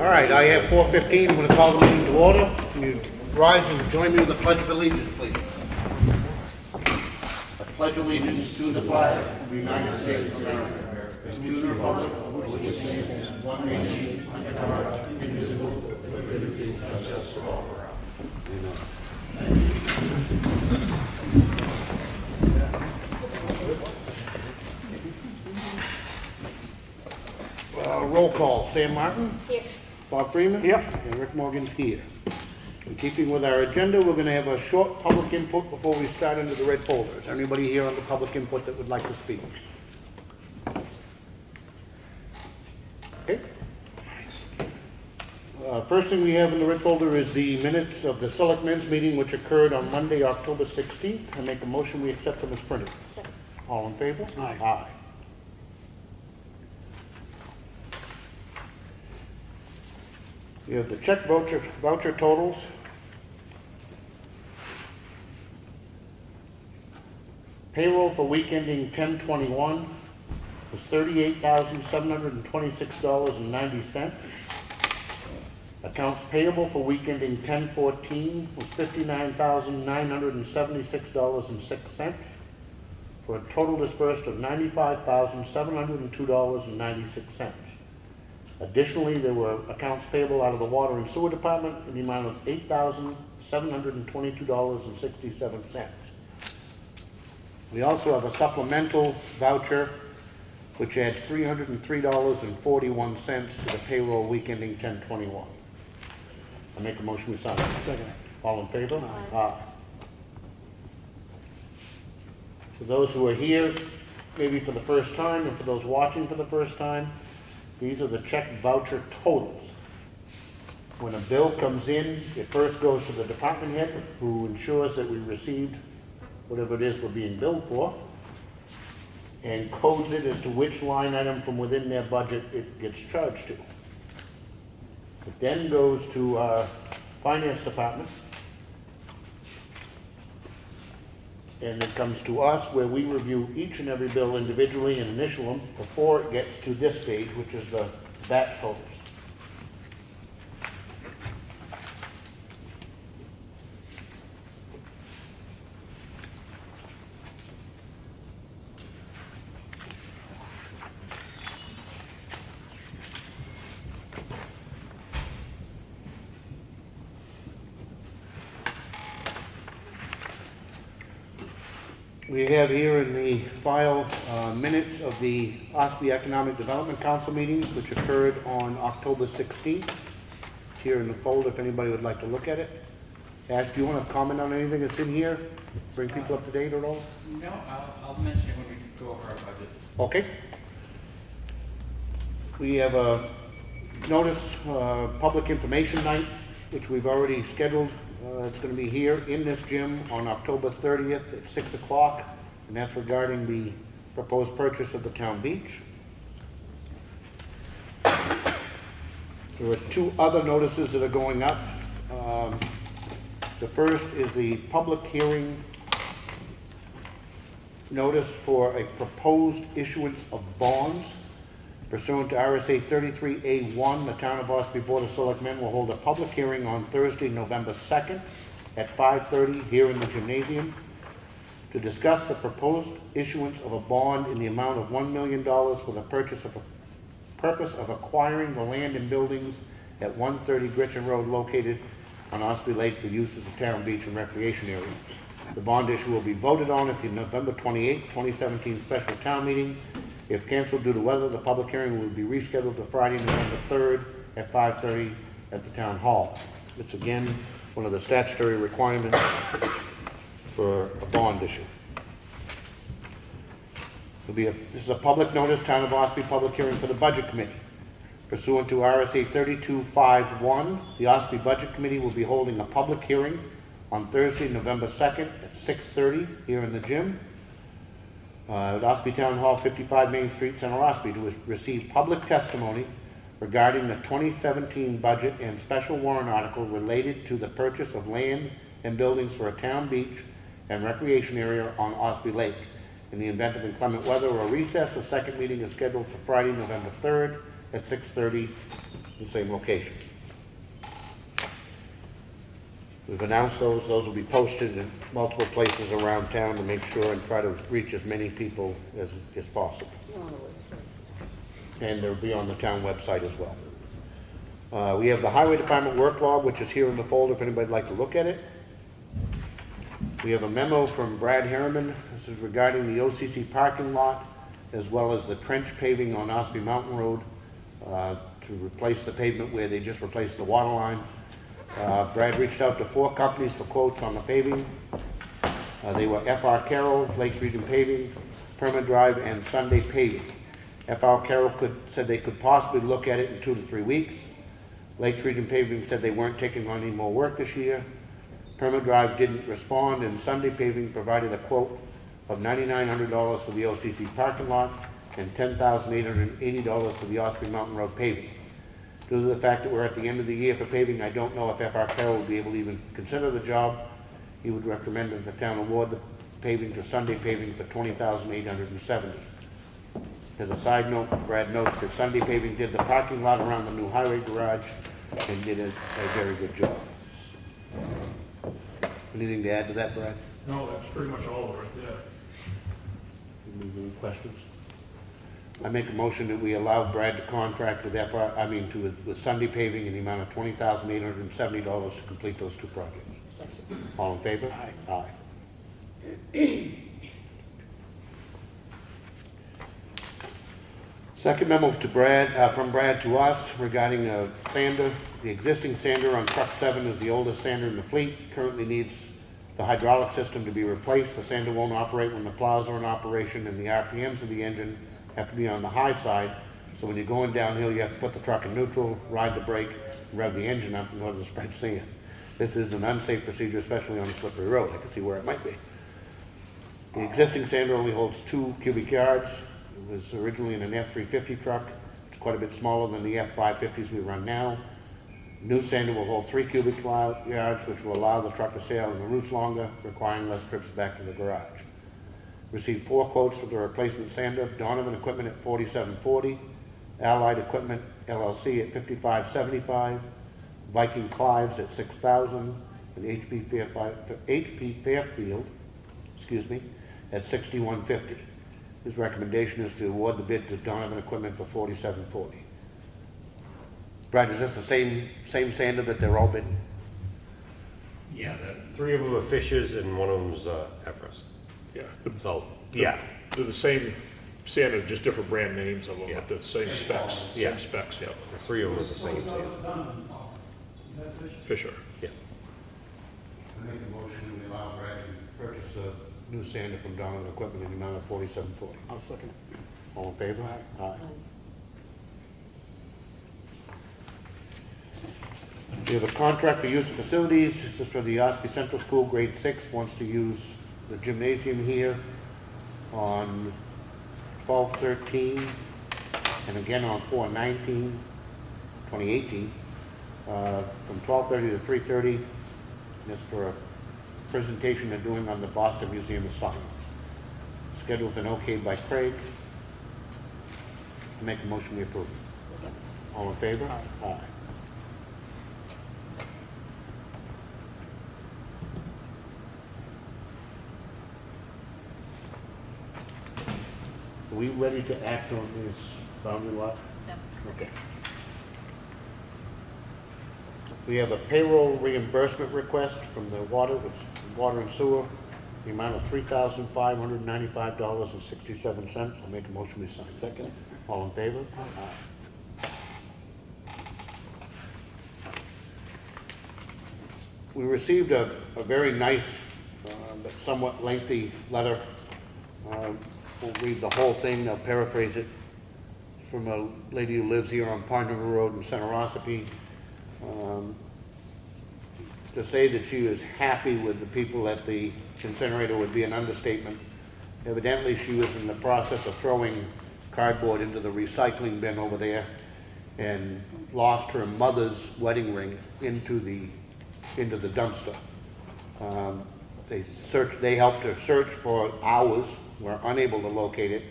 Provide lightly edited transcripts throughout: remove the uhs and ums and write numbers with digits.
All right, I have 4:15. I'm going to call the meeting to order. Can you rise and join me with the Pledge of Allegiance, please? I pledge allegiance to the flag of the United States of America and to the republic for which it stands, one nation, under God, indivisible, with liberty and justice for all. Roll call. Sam Martin? Here. Bob Freeman? Here. And Rick Morgan's here. In keeping with our agenda, we're going to have a short public input before we start into the red folder. Is there anybody here on the public input that would like to speak? Okay. First thing we have in the red folder is the minutes of the Selectmen's meeting, which occurred on Monday, October 16th. I make a motion we accept them as printed. Second. All in favor? Aye. Aye. You have the check voucher totals. Payroll for week ending 10/21 was $38,726.90. Accounts payable for week ending 10/14 was $59,976.06 for a total disbursed of $95,702.96. Additionally, there were accounts payable out of the Water and Sewer Department in the amount of $8,722.67. We also have a supplemental voucher which adds $303.41 to the payroll week ending 10/21. I make a motion to sign. Second. All in favor? Aye. Aye. For those who are here, maybe for the first time, and for those watching for the first time, these are the check voucher totals. When a bill comes in, it first goes to the department head, who ensures that we received whatever it is we're being billed for, and codes it as to which line item from within their budget it gets charged to. It then goes to our finance department, and it comes to us where we review each and every bill individually and initial them before it gets to this stage, which is the batch totals. We have here in the file minutes of the Ossipee Economic Development Council meeting, which occurred on October 16th. It's here in the folder if anybody would like to look at it. Ash, do you want to comment on anything that's in here? Bring people up to date at all? No, I'll mention it when we go over our budget. Okay. We have a notice, public information night, which we've already scheduled. It's going to be here in this gym on October 30th at 6 o'clock, and that's regarding the proposed purchase of the town beach. There are two other notices that are going up. The first is the public hearing notice for a proposed issuance of bonds. Pursuant to RSA 33A1, the Town of Ossipee Board of Selectmen will hold a public hearing on Thursday, November 2nd at 5:30 here in the gymnasium to discuss the proposed issuance of a bond in the amount of $1 million for the purpose of acquiring the land and buildings at 130 Gretchen Road located on Ossipee Lake for use as a town beach and recreation area. The bond issue will be voted on at the November 28, 2017 special town meeting. If canceled due to weather, the public hearing will be rescheduled to Friday, November 3rd at 5:30 at the Town Hall. It's again one of the statutory requirements for a bond issue. This is a public notice, Town of Ossipee public hearing for the Budget Committee. Pursuant to RSA 3251, the Ossipee Budget Committee will be holding a public hearing on Thursday, November 2nd at 6:30 here in the gym. At Ossipee Town Hall, 55 Main Street, Center Ossipee, to receive public testimony regarding the 2017 budget and special warrant article related to the purchase of land and buildings for a town beach and recreation area on Ossipee Lake. In the event of inclement weather or recess, the second meeting is scheduled for Friday, November 3rd at 6:30, the same location. We've announced those. Those will be posted in multiple places around town to make sure and try to reach as many people as possible. On the website. And they'll be on the town website as well. We have the Highway Department work log, which is here in the folder if anybody'd like to look at it. We have a memo from Brad Harriman. This is regarding the OCC parking lot, as well as the trench paving on Ossipee Mountain Road to replace the pavement where they just replaced the water line. Brad reached out to 4 companies for quotes on the paving. They were FR Carroll, Lakes Region Paving, Perma Drive, and Sunday Paving. FR Carroll said they could possibly look at it in 2 to 3 weeks. Lakes Region Paving said they weren't taking on any more work this year. Perma Drive didn't respond, and Sunday Paving provided a quote of $9,900 for the OCC parking lot and $10,880 for the Ossipee Mountain Road paving. Due to the fact that we're at the end of the year for paving, I don't know if FR Carroll will be able to even consider the job. He would recommend that the town award the paving to Sunday Paving for $20,870. As a side note, Brad notes that Sunday Paving did the parking lot around the new highway garage and did a very good job. Anything to add to that, Brad? No, that's pretty much all of it right there. Any questions? I make a motion that we allow Brad to contract with with Sunday Paving in the amount of $20,870 to complete those 2 projects. All in favor? Aye. Second memo to Brad, from Brad to us regarding a sander. The existing sander on truck 7 is the oldest sander in the fleet. Currently needs the hydraulic system to be replaced. The sander won't operate when the plows are in operation, and the RPMs of the engine have to be on the high side. So when you're going downhill, you have to put the truck in neutral, ride the brake, rev the engine up in order to spread sand. This is an unsafe procedure, especially on a slippery road. I can see where it might be. The existing sander only holds 2 cubic yards. It was originally in an F350 truck. It's quite a bit smaller than the F550s we run now. New sander will hold 3 cubic yards, which will allow the truck to stay out on the routes longer, requiring less trips back to the garage. Received 4 quotes for the replacement sander. Donovan Equipment at $47.40, Allied Equipment LLC at $55.75, Viking Clives at $6,000, and HP Fairfield, at $61.50. His recommendation is to award the bid to Donovan Equipment for $47.40. Brad, is this the same sander that they're all bidding? Yeah, 3 of them are Fishers and 1 of them's Everest. Yeah, So, yeah, they're the same sander, just different brand names of them, Yeah. but the same specs. Yeah. Same specs, yeah. the 3 of them are the same sand. Fisher. Yeah. I make a motion to allow Brad to purchase a new sander from Donovan Equipment in the amount of $47.40. I'll second it. All in favor? Aye. We have a contract for use of facilities. This is for the Ossipee Central School, grade 6, wants to use the gymnasium here on 12/13 and again on 4/19, 2018, from 12:30 to 3:30. And it's for a presentation they're doing on the Boston Museum of Science. Schedule's been okayed by Craig. I make a motion we approve. Second. All in favor? Aye. Are we ready to act on this boundary lot? No. Okay. We have a payroll reimbursement request from the water and sewer, the amount of $3,595.67. I'll make a motion we sign. Second. All in favor? Aye. We received a very nice, but somewhat lengthy letter. We'll read the whole thing, I'll paraphrase it, from a lady who lives here on Pine River Road in Center Ossipee. To say that she was happy with the people at the incinerator would be an understatement. Evidently, she was in the process of throwing cardboard into the recycling bin over there and lost her mother's wedding ring into the dumpster. They helped her search for hours, were unable to locate it.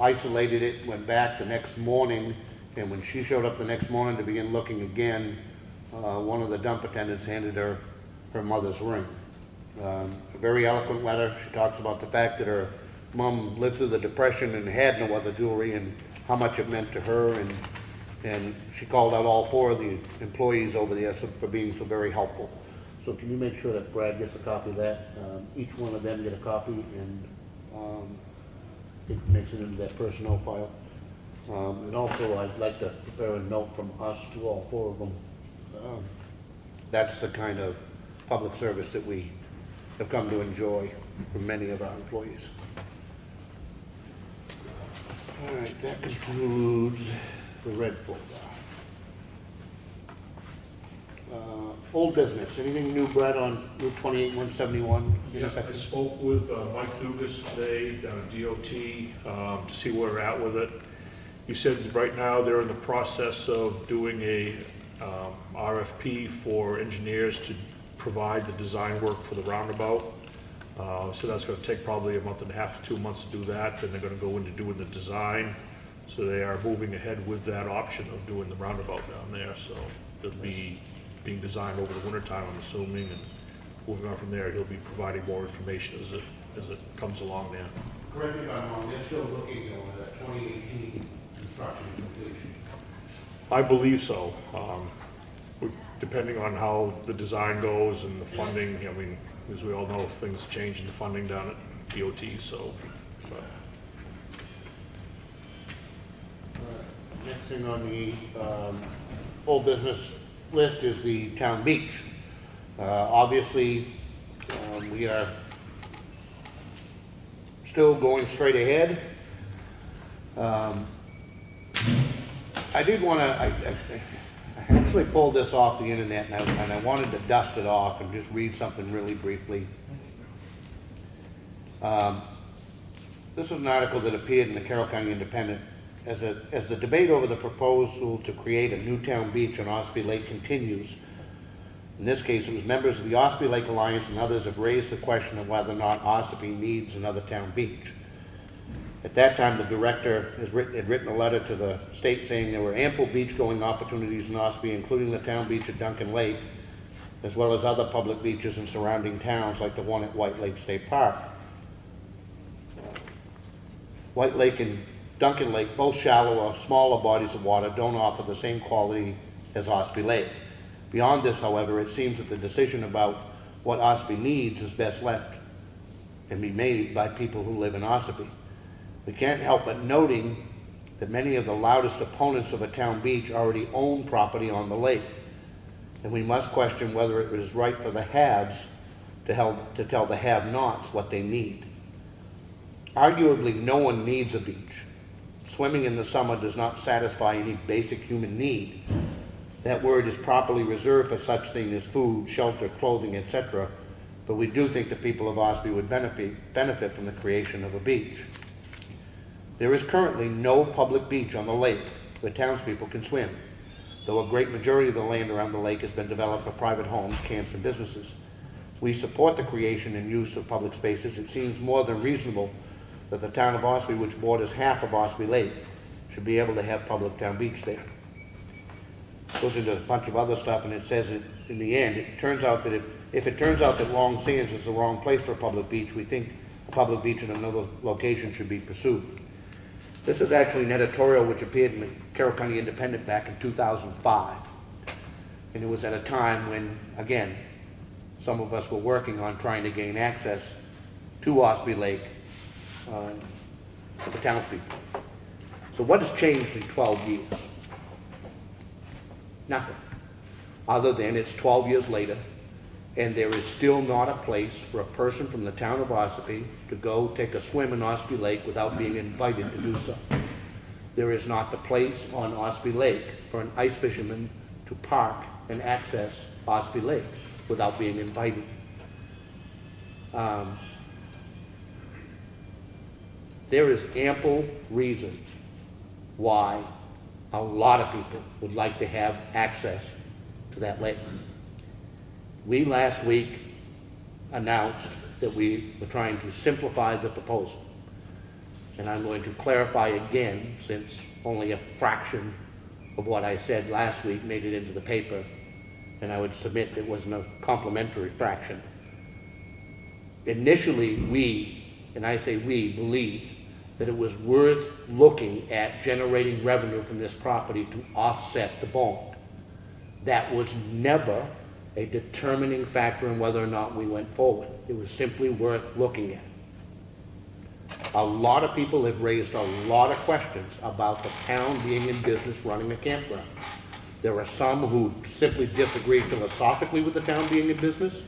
isolated it, went back the next morning, and when she showed up the next morning to begin looking again, one of the dump attendants handed her her mother's ring. A very eloquent letter. She talks about the fact that her mom lived through the Depression and had no other jewelry, and how much it meant to her, and she called out all 4 of the employees over there for being so very helpful. So can you make sure that Brad gets a copy of that? Each one of them get a copy, and it makes it into that personnel file. And also, I'd like to prepare a note from us to all 4 of them. That's the kind of public service that we have come to enjoy from many of our employees. All right, that concludes the red folder. Old business, anything new, Brad, on Route 28, 171? Yeah, I spoke with Mike Dugas today down at DOT to see where we're at with it. He said right now they're in the process of doing a RFP for engineers to provide the design work for the roundabout. So that's going to take probably a month and a half to 2 months to do that. Then they're going to go into doing the design. So they are moving ahead with that option of doing the roundabout down there. So it'll be being designed over the wintertime, I'm assuming, and moving on from there, he'll be providing more information as it comes along there. Correct me if I'm wrong, they're still looking at that 2018 construction completion. I believe so. Depending on how the design goes and the funding, I mean, as we all know, things change in the funding down at DOT, so. But. Next thing on the old business list is the town beach. Obviously, we are still going straight ahead. I did want to, I actually pulled this off the internet, and I wanted to dust it off and just read something really briefly. This is an article that appeared in the Carroll County Independent. As the debate over the proposal to create a new town beach on Ossipee Lake continues, in this case it was members of the Ossipee Lake Alliance and others have raised the question of whether or not Ossipee needs another town beach. At that time, the director had written a letter to the state saying there were ample beach-going opportunities in Ossipee, including the town beach at Duncan Lake, as well as other public beaches in surrounding towns like the one at White Lake State Park. White Lake and Duncan Lake, both shallower, smaller bodies of water, don't offer the same quality as Ossipee Lake. Beyond this, however, it seems that the decision about what Ossipee needs is best left and be made by people who live in Ossipee. We can't help but noting that many of the loudest opponents of a town beach already own property on the lake, and we must question whether it is right for the haves to tell the have-nots what they need. Arguably, no one needs a beach. Swimming in the summer does not satisfy any basic human need. That word is properly reserved for such things as food, shelter, clothing, etc., but we do think the people of Ossipee would benefit from the creation of a beach. There is currently no public beach on the lake where townspeople can swim, though a great majority of the land around the lake has been developed for private homes, camps, and businesses. We support the creation and use of public spaces. It seems more than reasonable that the town of Ossipee, which borders half of Ossipee Lake, should be able to have public town beach there. It goes into a bunch of other stuff, and it says in the end, it turns out that if it turns out that Long Sands is the wrong place for a public beach, we think a public beach in another location should be pursued. This is actually an editorial which appeared in the Carroll County Independent back in 2005. And it was at a time when, again, some of us were working on trying to gain access to Ossipee Lake for the townspeople. So what has changed in 12 years? Nothing. Other than it's 12 years later, and there is still not a place for a person from the town of Ossipee to go take a swim in Ossipee Lake without being invited to do so. There is not the place on Ossipee Lake for an ice fisherman to park and access Ossipee Lake without being invited. There is ample reason why a lot of people would like to have access to that lake. We last week announced that we were trying to simplify the proposal. and I'm going to clarify again, since only a fraction of what I said last week made it into the paper, and I would submit it wasn't a complimentary fraction. Initially, we, and I say we, believed that it was worth looking at generating revenue from this property to offset the bond. That was never a determining factor in whether or not we went forward. It was simply worth looking at. A lot of people have raised a lot of questions about the town being in business running a campground. There are some who simply disagree philosophically with the town being in business,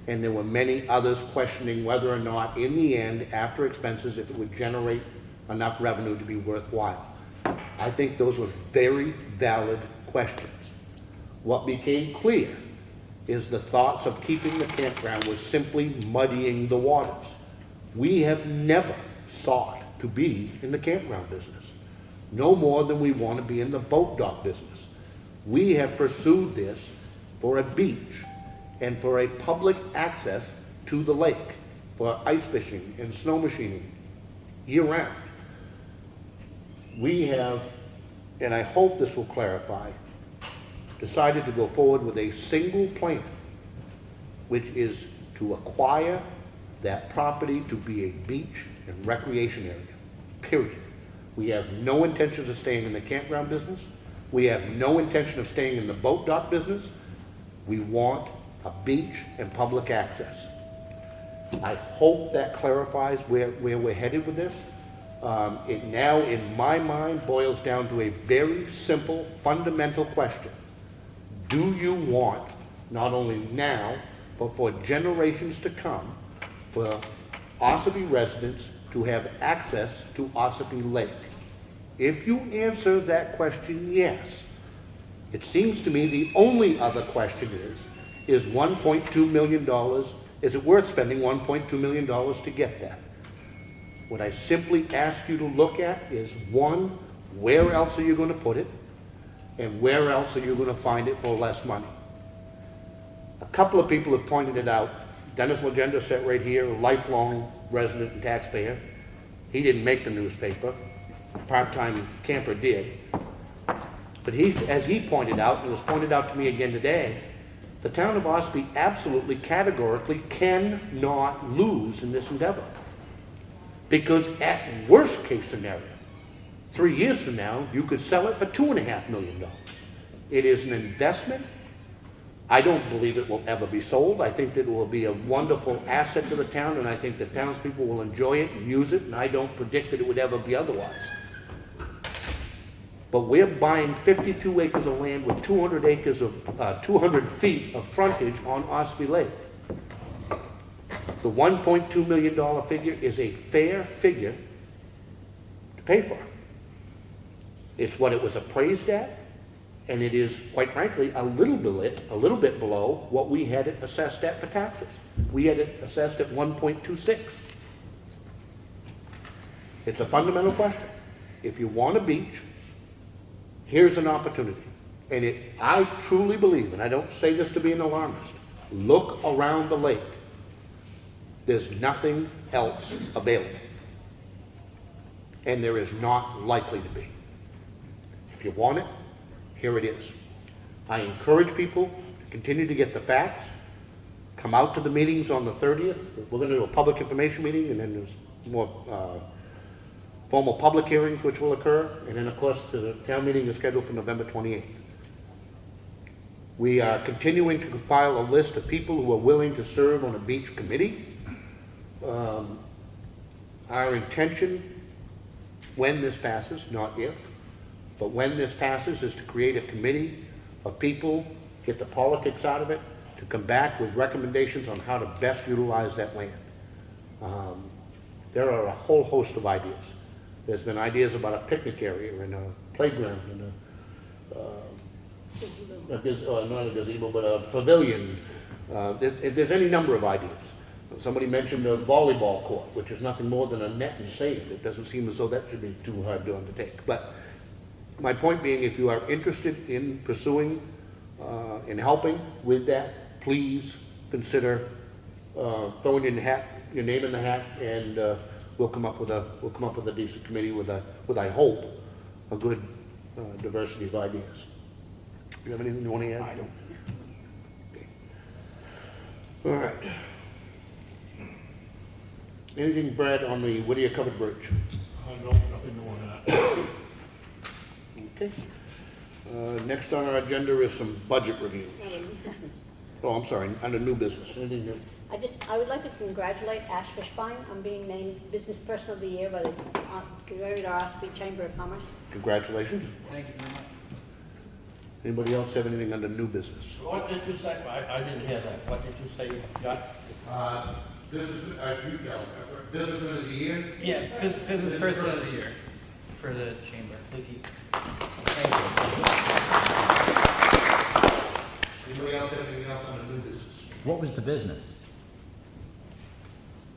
and there were many others questioning whether or not, in the end, after expenses, if it would generate enough revenue to be worthwhile. I think those were very valid questions. What became clear is the thoughts of keeping the campground was simply muddying the waters. We have never sought to be in the campground business, no more than we want to be in the boat dock business. We have pursued this for a beach and for a public access to the lake, for ice fishing and snow machining year-round. We have, and I hope this will clarify, decided to go forward with a single plan, which is to acquire that property to be a beach and recreation area, period. We have no intentions of staying in the campground business. We have no intention of staying in the boat dock business. We want a beach and public access. I hope that clarifies where we're headed with this. It now, in my mind, boils down to a very simple, fundamental question. Do you want, not only now, but for generations to come, for Ossipee residents to have access to Ossipee Lake? If you answer that question yes, it seems to me the only other question is $1.2 million, is it worth spending $1.2 million to get that? What I simply ask you to look at is, one, where else are you going to put it? And where else are you going to find it for less money? A couple of people have pointed it out. Dennis Legenda sat right here, a lifelong resident and taxpayer. He didn't make the newspaper. A part-time camper did. But as he pointed out, and it was pointed out to me again today, the town of Ossipee absolutely, categorically cannot lose in this endeavor. Because at worst case scenario, 3 years from now, you could sell it for $2.5 million. It is an investment. I don't believe it will ever be sold. I think that it will be a wonderful asset to the town, and I think the townspeople will enjoy it and use it, and I don't predict that it would ever be otherwise. But we're buying 52 acres of land with 200 acres of 200 feet of frontage on Ossipee Lake. The $1.2 million figure is a fair figure to pay for. It's what it was appraised at, and it is, quite frankly, a little bit below what we had it assessed at for taxes. We had it assessed at 1.26. It's a fundamental question. If you want a beach, here's an opportunity. And I truly believe, and I don't say this to be an alarmist, look around the lake. There's nothing else available. And there is not likely to be. If you want it, here it is. I encourage people to continue to get the facts. Come out to the meetings on the 30th. We're going to do a public information meeting, and then there's more formal public hearings which will occur. And then, of course, the town meeting is scheduled for November 28th. We are continuing to compile a list of people who are willing to serve on a beach committee. Our intention, when this passes, not if, but when this passes, is to create a committee of people, get the politics out of it, to come back with recommendations on how to best utilize that land. There are a whole host of ideas. There's been ideas about a picnic area and a playground and not a gazebo, but a pavilion. There's any number of ideas. Somebody mentioned a volleyball court, which is nothing more than a net and sand. It doesn't seem as though that should be too hard to undertake. But my point being, if you are interested in pursuing and helping with that, please consider throwing your name in the hat and we'll come up with a decent committee with I hope, a good diversity of ideas. You have anything you want to add? I don't. All right. Anything, Brad, on the Whittier Covered Bridge? No, nothing new on that. Okay. Next on our agenda is some budget reviews. Under new business. Oh, I'm sorry, under new business. Anything new? I would like to congratulate Ash Fishbein on being named Business Person of the Year by the Greater Ossipee Chamber of Commerce. Congratulations. Thank you very much. Anybody else have anything under new business? What did you say? I didn't hear that. What did you say you got? Businessman of the year? Yeah, business person of the year for the chamber. Thank you. Anybody else have anything else under new business? What was the business?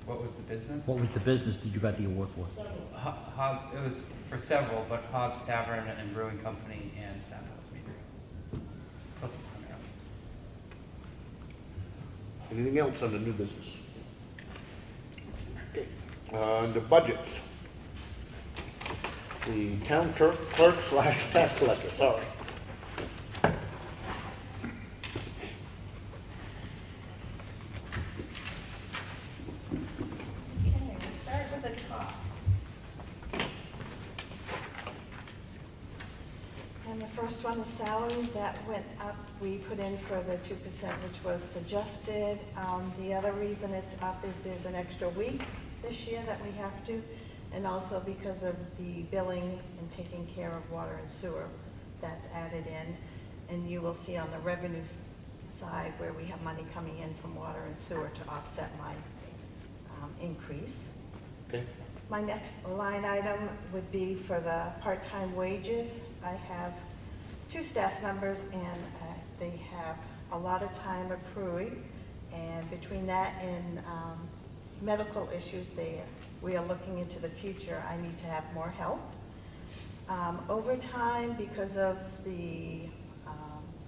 What was the business? What was the business that you got the award for? It was for several, but Hobbs Tavern and Brewing Company and Sound House Meadery. Anything else under new business? Okay. Under budgets. The town clerk / tax collector, sorry. Okay, we start with the top. And the first one is salaries, that went up. We put in for the 2%, which was suggested. The other reason it's up is there's an extra week this year that we have to, and also because of the billing and taking care of water and sewer, that's added in. And you will see on the revenue side where we have money coming in from water and sewer to offset my increase. Okay. My next line item would be for the part-time wages. I have 2 staff members and they have a lot of time accruing, and between that and medical issues we are looking into the future. I need to have more help. Overtime, because of the,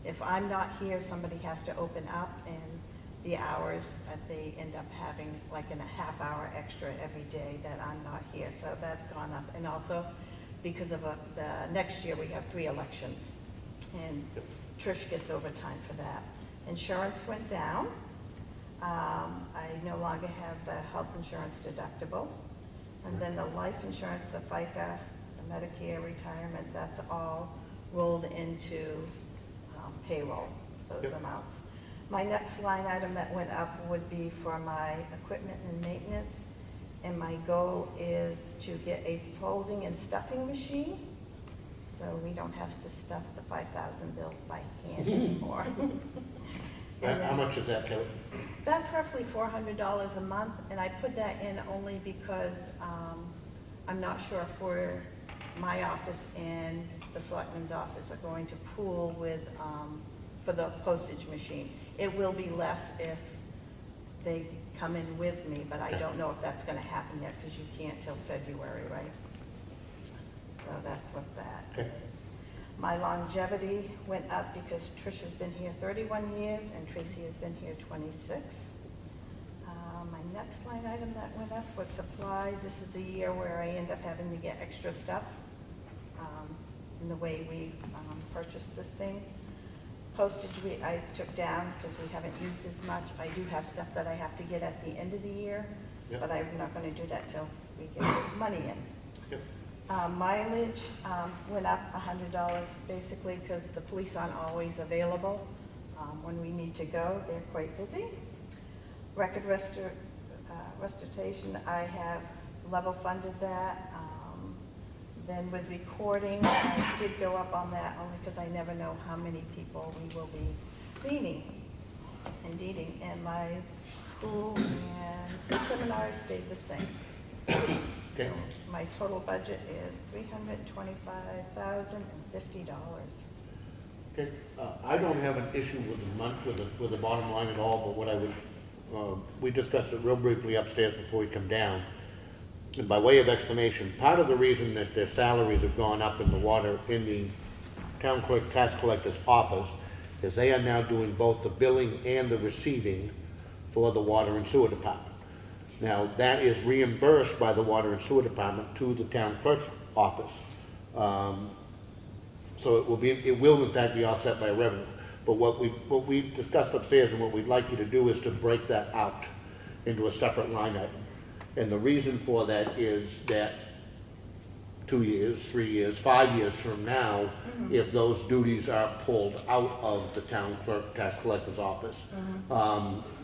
if I'm not here, somebody has to open up, and the hours that they end up having, like in a half hour extra every day that I'm not here, so that's gone up. And also because of the next year we have 3 elections, and Trish gets overtime for that. Insurance went down. I no longer have the health insurance deductible. And then the life insurance, the FICA, the Medicare, retirement, that's all rolled into payroll, those amounts. My next line item that went up would be for my equipment and maintenance. And my goal is to get a folding and stuffing machine, so we don't have to stuff the 5,000 bills by hand anymore. And How much is that, Kelly? that's roughly $400 a month, and I put that in only because I'm not sure if my office and the selectman's office are going to pool with, for the postage machine. It will be less if they come in with me, but I don't know if that's gonna happen yet, because you can't till February, right? So that's what that Okay. is. My longevity went up because Trish has been here 31 years and Tracy has been here 26. My next line item that went up was supplies. This is a year where I end up having to get extra stuff in the way we purchase the things. Postage I took down because we haven't used as much. I do have stuff that I have to get at the end of the year, Yep. but I'm not going to do that till we get money in. Yep. Mileage went up $100 basically because the police aren't always available when we need to go. They're quite busy. Record restoration, I have level funded that. Then with recording, I did go up on that only because I never know how many people we will be cleaning and deeding. And my school and seminars stayed the same. Okay. So my total budget is $325,050. Okay. I don't have an issue with the month, with the bottom line at all, but what I would, we discussed it real briefly upstairs before we come down. And by way of explanation, part of the reason that their salaries have gone up in the town clerk tax collector's office is they are now doing both the billing and the receiving for the water and sewer department. Now, that is reimbursed by the Water and Sewer Department to the town clerk's office. So it will in fact be offset by revenue. But what we discussed upstairs and what we'd like you to do is to break that out into a separate line item. And the reason for that is that 2 years, 3 years, 5 years from now, if those duties are pulled out of the town clerk, tax collector's office,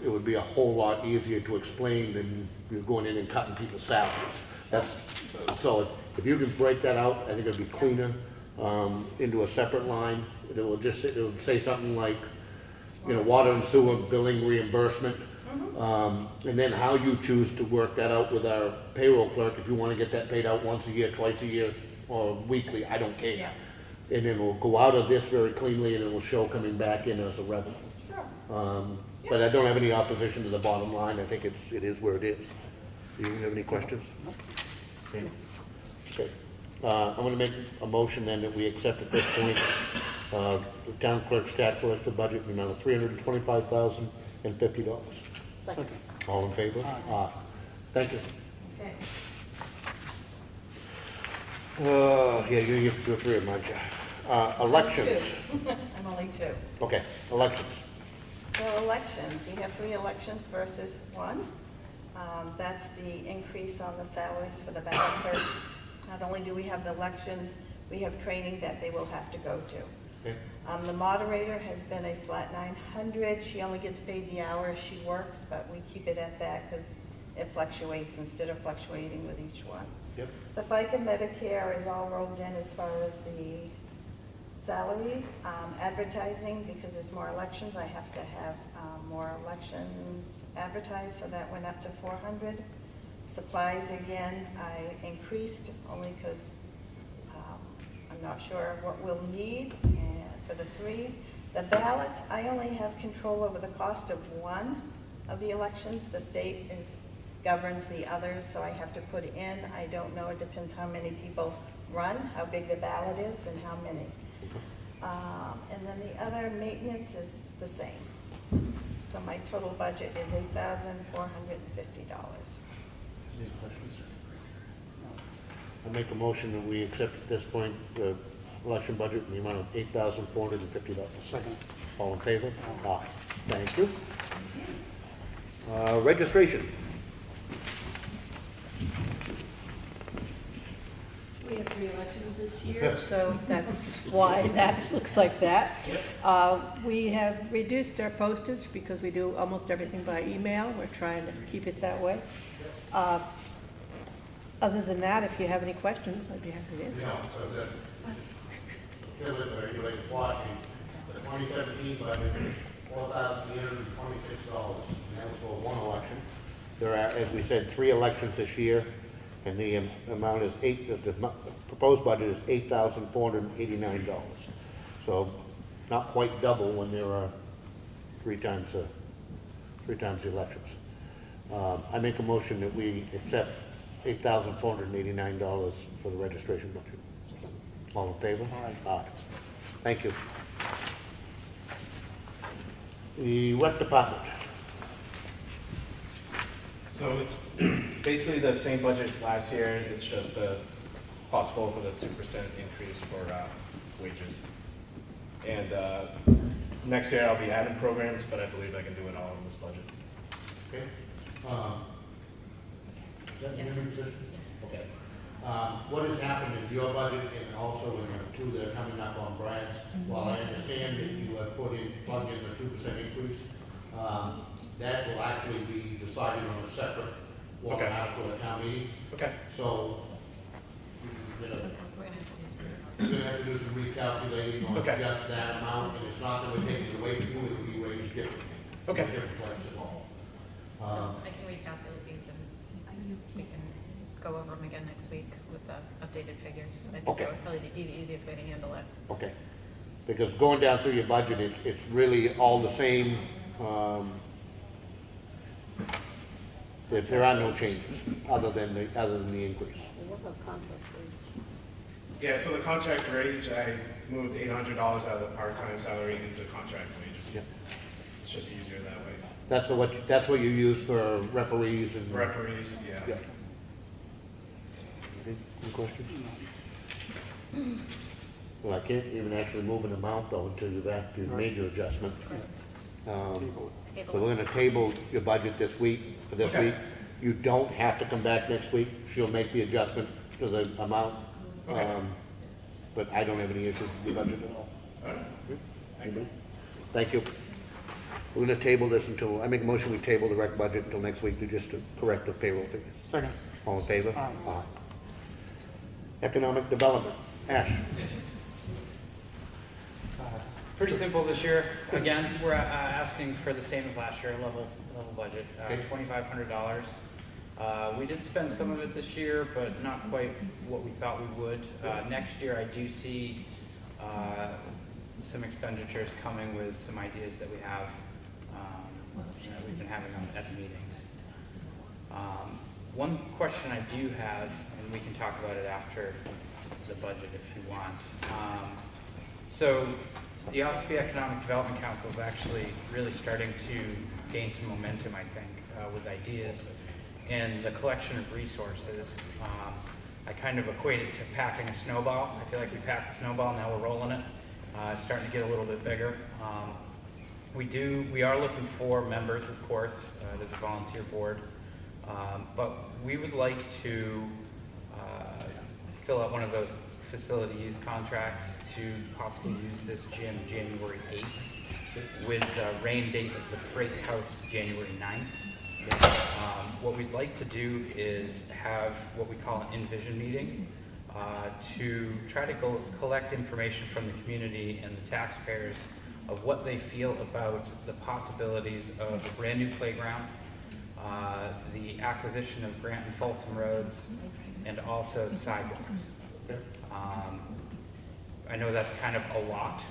it would be a whole lot easier to explain than you're going in and cutting people's salaries. So if you can break that out, I think it'd be cleaner, into a separate line. It will say something like, water and sewer billing reimbursement. And then how you choose to work that out with our payroll clerk, if you want to get that paid out once a year, twice a year, or weekly, I don't care. Yeah. And then we'll go out of this very cleanly, and it will show coming back in as a revenue. Sure. But I don't have any opposition to the bottom line. I think it is where it is. Do you have any questions? Okay. I'm going to make a motion then that we accept at this point the town clerk's tax collector budget in the amount of $325,050. Second. All in favor? Aye. Thank you. Okay. Yeah, you're three of mine. Elections. I'm only two. Okay, elections. So elections, we have 3 elections versus 1. That's the increase on the salaries for the ballot clerks. Not only do we have the elections, we have training that they will have to go to. Okay. The moderator has been a flat 900. She only gets paid the hours she works, but we keep it at that because it fluctuates instead of fluctuating with each one. Yep. The FICA Medicare is all rolled in as far as the salaries. Advertising, because there's more elections, I have to have more elections advertised, so that went up to 400. Supplies, again, I increased only because I'm not sure what we'll need for the 3. The ballots, I only have control over the cost of one of the elections. The state governs the others, so I have to put in. I don't know, it depends how many people run, how big the ballot is, and how many. And then the other maintenance is the same. So my total budget is $8,450. Any questions? I make a motion that we accept at this point the election budget in the amount of $8,450. Second. All in favor? Aye. Thank you. Registration. We have 3 elections this year, so that's why that looks like that. We have reduced our postage because we do almost everything by email. We're trying to keep it that way. Other than that, if you have any questions, I'd be happy to answer. Regulated watching, the 2017 budget, $4,326, and that was for one election. There are, as we said, 3 elections this year, and the amount is the proposed budget is $8,489. So not quite double when there are 3 times the elections. I make a motion that we accept $8,489 for the registration budget. All in favor? Aye. Thank you. The rec department. So it's basically the same budget as last year, it's just possible for the 2% increase for wages. And next year I'll be adding programs, but I believe I can do it all in this budget. Okay. Is that the new position? Okay. What has happened in your budget and also in the 2 that are coming up on Brad's, while I understand that you have plugged in the 2% increase, that will actually be decided on a separate warrant article at town meeting. Okay. So you're gonna have to do some recalculating on just that amount, and it's not that we're taking it away from you, it will be raised differently. Okay. Different flex at all. So I can recalculate these and we can go over them again next week with the updated figures. I think that would probably be the easiest way to handle it. Okay. Because going down through your budget, it's really all the same. There are no changes other than the increase. What about contract rates? Yeah, so the contract wage, I moved $800 out of the part-time salary into contract wages. Yeah. It's just easier that way. That's what you use for referees and... Referees, yeah. Yeah. Any questions? Well, I can't even actually move an amount though until you've actually made your adjustment. So we're gonna table your budget this week, for this Okay. week. You don't have to come back next week. She'll make the adjustment to the amount. Okay. But I don't have any issues with the budget at all. All right. Anybody? Thank you. We're gonna table this until, I make a motion, we table the rec budget until next week to correct the payroll figures. Second. All in favor? Aye. Economic development, Ash. Pretty simple this year. Again, we're asking for the same as last year, level budget, Okay. $2,500. We did spend some of it this year, but not quite what we thought we would. Next year, I do see some expenditures coming with some ideas that we have, that we've been having at the meetings. One question I do have, and we can talk about it after the budget if you want. So the Ossipee Economic Development Council is actually really starting to gain some momentum, I think, with ideas and the collection of resources. I kind of equate it to packing a snowball. I feel like we packed a snowball, now we're rolling it. It's starting to get a little bit bigger. We are looking for members, of course. There's a volunteer board. But we would like to fill out one of those facility use contracts to possibly use this gym January 8th with the rain date of the Freight House January 9th. What we'd like to do is have what we call an Envision meeting to try to collect information from the community and the taxpayers of what they feel about the possibilities of a brand new playground, the acquisition of Grant and Folsom roads, and also sidewalks. I know that's kind of a lot,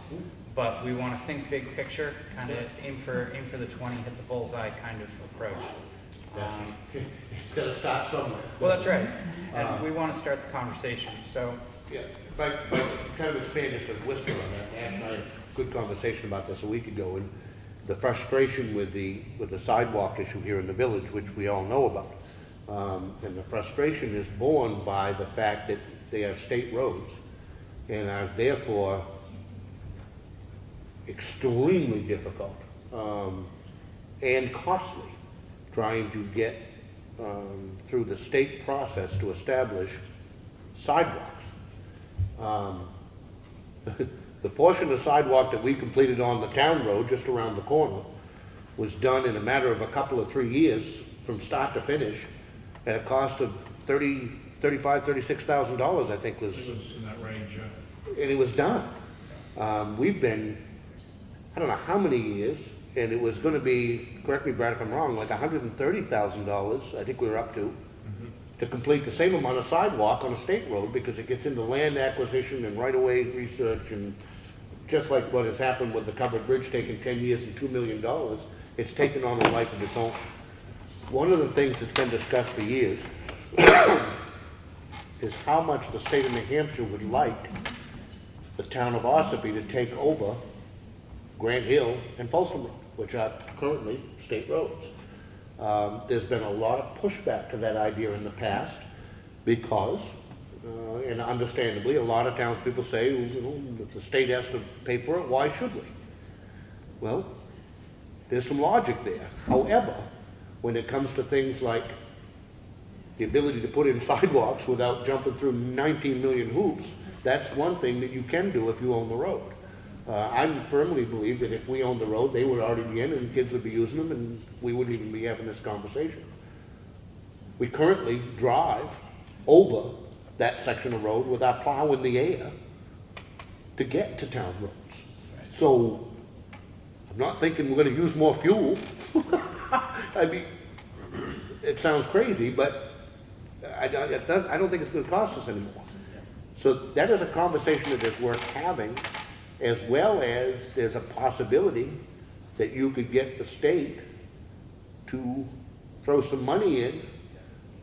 but we want to think big picture, kind of aim for the 20, hit the bullseye kind of approach. Gotta start somewhere. Well, that's right, and we want to start the conversation. So, Yeah, but kind of expand just a whisper on that. Ash and I had a good conversation about this a week ago, and the frustration with the sidewalk issue here in the village, which we all know about. And the frustration is born by the fact that they are state roads and are therefore extremely difficult and costly trying to get through the state process to establish sidewalks. The portion of sidewalk that we completed on the town road just around the corner was done in a matter of a couple of 3 years from start to finish at a cost of $36,000, I think It was in that range, and it was done. We've been, I don't know how many years, and it was gonna be, correct me Brad if I'm wrong, like $130,000, I think we were up to complete the same amount of sidewalk on a state road, because it gets into land acquisition and right-of-way research, and just like what has happened with the covered bridge taking 10 years and $2 million, it's taken on a life of its own. One of the things that's been discussed for years is how much the state of New Hampshire would like the town of Ossipee to take over Grant Hill and Folsom Road, which are currently state roads. There's been a lot of pushback to that idea in the past because, and understandably, a lot of townspeople say, you know, if the state has to pay for it, why should we? Well, there's some logic there. However, when it comes to things like the ability to put in sidewalks without jumping through 19 million hoops, that's one thing that you can do if you own the road. I firmly believe that if we owned the road, they would already be in and kids would be using them and we wouldn't even be having this conversation. We currently drive over that section of road with our plow in the air to get to town roads. So I'm not thinking we're gonna use more fuel. I mean, it sounds crazy, but I don't think it's gonna cost us anymore. So that is a conversation that is worth having, as well as there's a possibility that you could get the state to throw some money in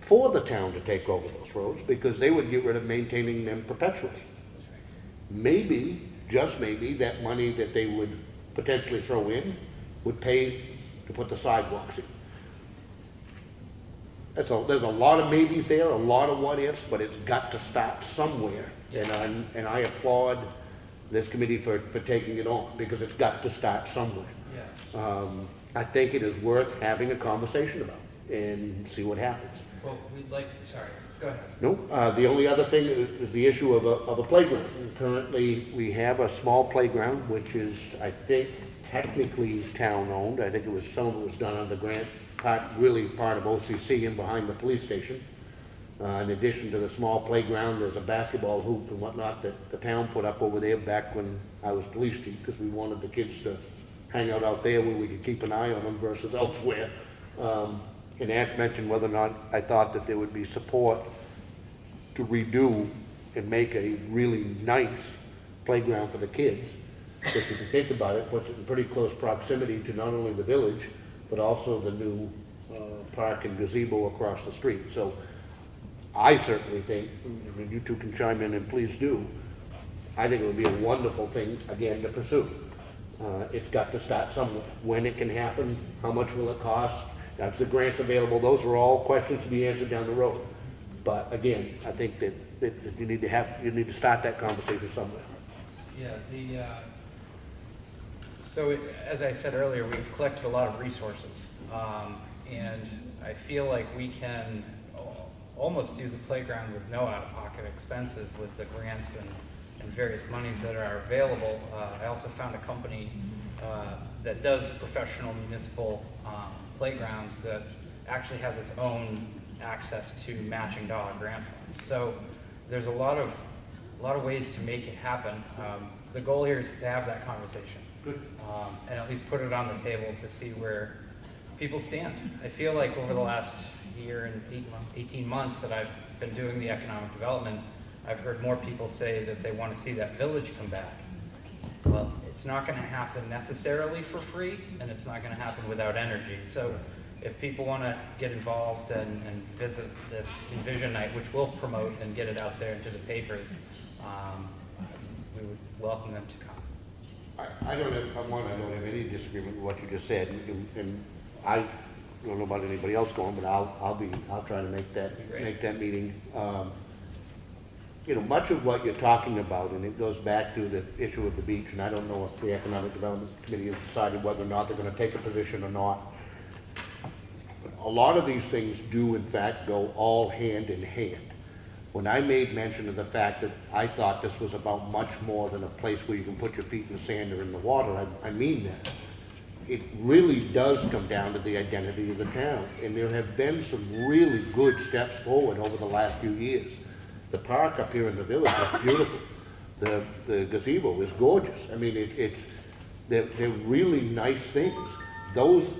for the town to take over those roads, because they would get rid of maintaining them perpetually. Maybe, just maybe, that money that they would potentially throw in would pay to put the sidewalks in. There's a lot of maybes there, a lot of what-ifs, but it's got to start somewhere. And I applaud this committee for taking it on, because it's got to start somewhere. Yeah. I think it is worth having a conversation about and see what happens. Well, we'd like, sorry, go ahead. No, the only other thing is the issue of a playground. Currently, we have a small playground, which is, I think, technically town-owned. I think some of it was done under grant, really part of OCC and behind the police station. In addition to the small playground, there's a basketball hoop and whatnot that the town put up over there back when I was police chief, because we wanted the kids to hang out there where we could keep an eye on them versus elsewhere. And Ash mentioned whether or not I thought that there would be support to redo and make a really nice playground for the kids. But if you think about it, puts it in pretty close proximity to not only the village, but also the new park and gazebo across the street. So I certainly think, and you two can chime in and please do, I think it would be a wonderful thing, again, to pursue. It's got to start somewhere. When it can happen, how much will it cost? That's the grants available. Those are all questions to be answered down the road. But again, I think that you need to start that conversation somewhere. Yeah, so as I said earlier, we've collected a lot of resources. And I feel like we can almost do the playground with no out-of-pocket expenses with the grants and various monies that are available. I also found a company that does professional municipal playgrounds that actually has its own access to matching dollar grant funds. So there's a lot of ways to make it happen. The goal here is to have that conversation. And at least put it on the table to see where people stand. I feel like over the last year and 18 months that I've been doing the economic development, I've heard more people say that they want to see that village come back. Well, it's not going to happen necessarily for free, and it's not going to happen without energy. So if people want to get involved and visit this Envision Night, which we'll promote and get it out there into the papers, we would welcome them to come. I don't have any disagreement with what you just said, and I don't know about anybody else going, but I'll try to make that meeting. Much of what you're talking about, and it goes back to the issue of the beach, and I don't know if the Economic Development Committee has decided whether or not they're going to take a position or not. But a lot of these things do, in fact, go all hand in hand. When I made mention of the fact that I thought this was about much more than a place where you can put your feet in the sand or in the water, I mean that. It really does come down to the identity of the town, and there have been some really good steps forward over the last few years. The park up here in the village is beautiful. The gazebo is gorgeous. I mean, they're really nice things. Those,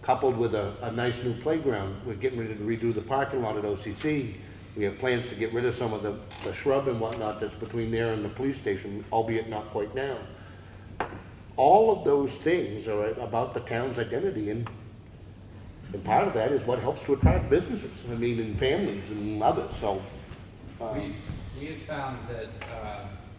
coupled with a nice new playground, we're getting ready to redo the parking lot at OCC. We have plans to get rid of some of the shrub and whatnot that's between there and the police station, albeit not quite now. All of those things are about the town's identity, and part of that is what helps to attract businesses, and families and others, so. We have found that